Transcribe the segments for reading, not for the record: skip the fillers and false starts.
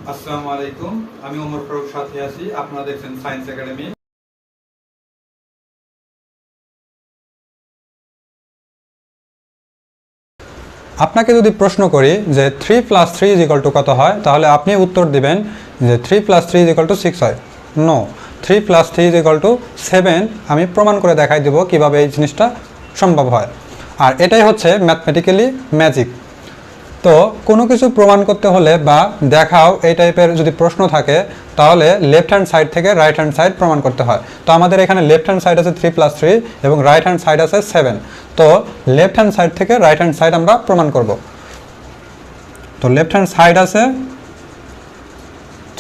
আসসালামু আলাইকুম, আমি ওমর ফারুক সাথে আছি। আপনারা দেখছেন সায়েন্স একাডেমি। আপনাকে যদি প্রশ্ন করি যে 3 + 3 কত হয়, তাহলে আপনি উত্তর দিবেন যে 3 + 3 6 হয়। নো, 3 + 3 7। আমি প্রমাণ করে দেখাই দেব কিভাবে এই জিনিসটা সম্ভব হয়। আর এটাই হচ্ছে ম্যাথমেটিক্যালি ম্যাজিক। তো কোনো কিছু প্রমাণ করতে হলে বা দেখাও এই টাইপের যদি প্রশ্ন থাকে, তাহলে লেফট হ্যান্ড সাইড থেকে রাইট হ্যান্ড সাইড প্রমাণ করতে হয়। তো আমাদের এখানে লেফট হ্যান্ড সাইড আছে 3 + 3 এবং রাইট হ্যান্ড সাইড আছে 7। তো লেফট হ্যান্ড সাইড থেকে রাইট হ্যান্ড সাইড আমরা প্রমাণ করব। তো লেফট হ্যান্ড সাইড আছে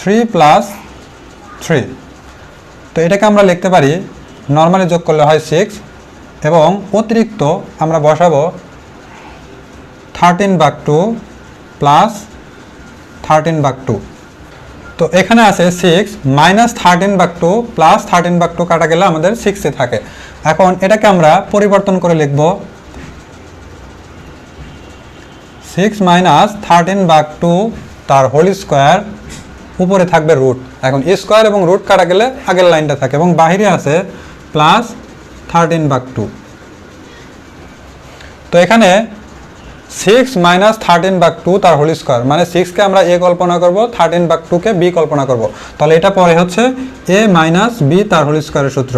3 + 3। তো এটাকে আমরা লিখতে পারি, নর্মালি যোগ করলে হয় 6 এবং অতিরিক্ত আমরা বসাবো 13/2 + 13/2। তো এখানে আছে 6 - 13/2 + 13/2 কাটা গেলে আমাদের 6 থাকে। এখন এটাকে আমরা পরিবর্তন করে লিখব 6 - 13/2 তার হোল স্কোয়ার, উপরে থাকবে রুট। এখন স্কোয়ার এবং রুট কাটা গেলে আগের লাইনটা থাকে এবং বাহিরে আছে +13/2। তো এখানে 6 - 13/2 তার হোল স্কোয়ার, মানে 6কে আমরা a কল্পনা করব, 13/2কে b কল্পনা করব। তাহলে এটা পরে হচ্ছে a - b তার হোল স্কোয়ারের সূত্র।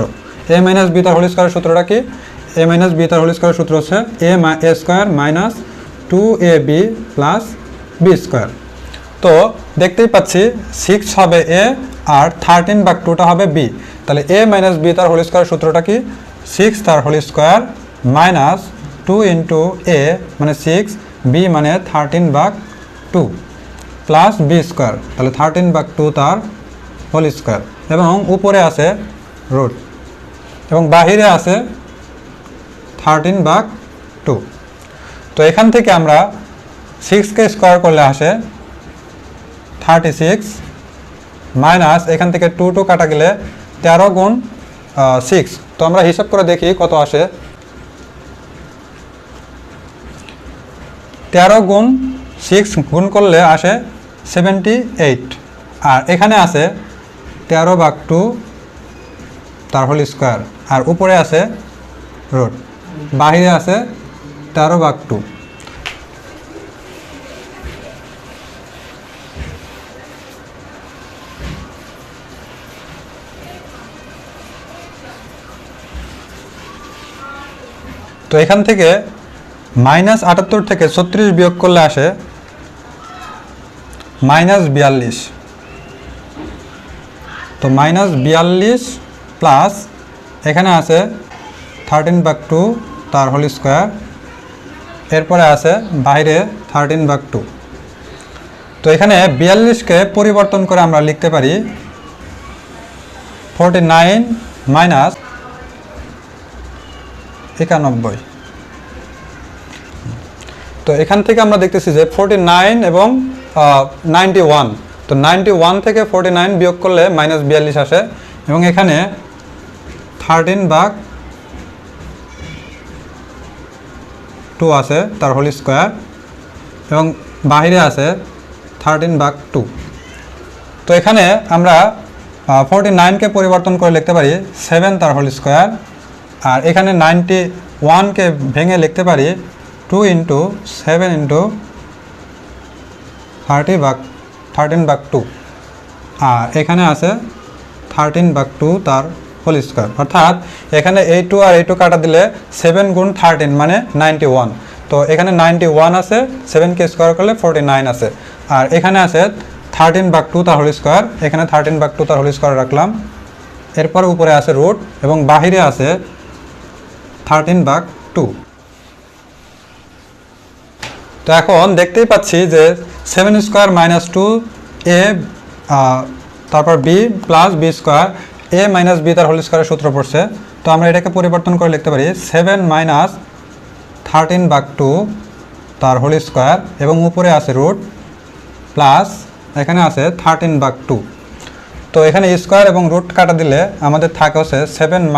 a - b তার হোল স্কোয়ারের সূত্রটা কি? a - b তার হোল স্কোয়ারের সূত্র হচ্ছে a² - 2ab + b স্কোয়ার। তো দেখতেই পাচ্ছি 6 হবে a আর 13/2টা হবে b। তাহলে a - b তার হোল স্কোয়ারের সূত্রটা কি? 6 তার হোল স্কোয়ার মাইনাস 2 × a মানে 6, b মানে 13/2 প্লাস b স্কোয়ার। তাহলে 13/2 তার হোল স্কোয়ার এবং উপরে আছে রুট এবং বাহিরে আছে 13/2। তো এখান থেকে আমরা 6কে স্কোয়ার করলে আসে 36 মাইনাস এখান থেকে 2 কাটা গেলে 13 × 6। তো আমরা হিসাব করে দেখি কত আসে। 13 × 6 গুণ করলে আসে 78। আর এখানে আছে 13/2 তার হোল স্কোয়ার আর উপরে আছে রুট, বাহিরে আছে 13/2। তো এখান থেকে -78 থেকে 36 বিয়োগ করলে আসে -42। তো -42 প্লাস এখানে আছে 13/2 তার হোল স্কোয়ার, এরপরে আছে বাইরে 13/2। তো এখানে 42কে পরিবর্তন করে আমরা লিখতে পারি 49 - 91। তো এখান থেকে আমরা দেখতেছি যে 49 এবং 91। তো 91 থেকে 49 বিয়োগ করলে -42 আসে এবং এখানে 13/2 আছে তার হোল স্কোয়ার এবং বাহিরে আছে 13/2। তো এখানে আমরা 49কে পরিবর্তন করে লিখতে পারি 7 তার হোল স্কোয়ার আর এখানে 91কে ভেঙে লিখতে পারি 2 × 7 × 13/2 আর এখানে আছে 13/2 তার হোল স্কোয়ার। অর্থাৎ এখানে এই 2 আর এই 2 কাটা দিলে 7 × 13 মানে 91। তো এখানে 91 আছে, 7কে স্কোয়ার করলে 49 আছে আর এখানে আছে 13/2 তার হোল স্কোয়ার। এখানে 13/2 তার হোল স্কোয়ার রাখলাম, এরপর উপরে আছে রুট এবং বাহিরে আছে 13/2। তো এখন দেখতেই পাচ্ছি যে 7² - 2a তারপর b plus b square a - b তার হোল স্কোয়ারের সূত্র পড়ছে। তো আমরা এটাকে পরিবর্তন করে লিখতে পারি 7 - 13/2 তার হোল স্কোয়ার এবং উপরে আছে রুট প্লাস এখানে আছে 13/2। তো এখানে স্কোয়ার এবং রুট কাটা দিলে আমাদের থাকে হচ্ছে 7 -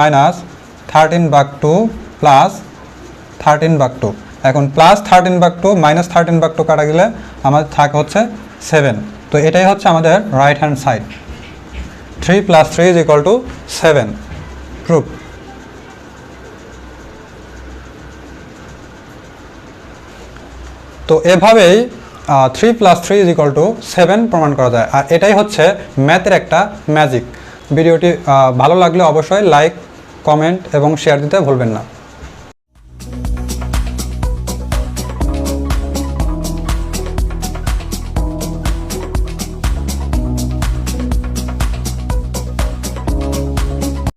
13/2 প্লাস 13/2। এখন +13/2 - 13/2 কাটা গেলে আমাদের থাকে হচ্ছে 7। তো তো এটাই হচ্ছে আমাদের রাইট হ্যান্ড সাইড। 3 + 3 = 7 প্রুফ। তো এভাবেই 3 + 3 = 7 প্রমাণ করা যায়। আর এটাই হচ্ছে ম্যাথের একটা ম্যাজিক। ভিডিওটি ভালো লাগলে অবশ্যই লাইক, কমেন্ট এবং শেয়ার দিতে ভুলবেন না।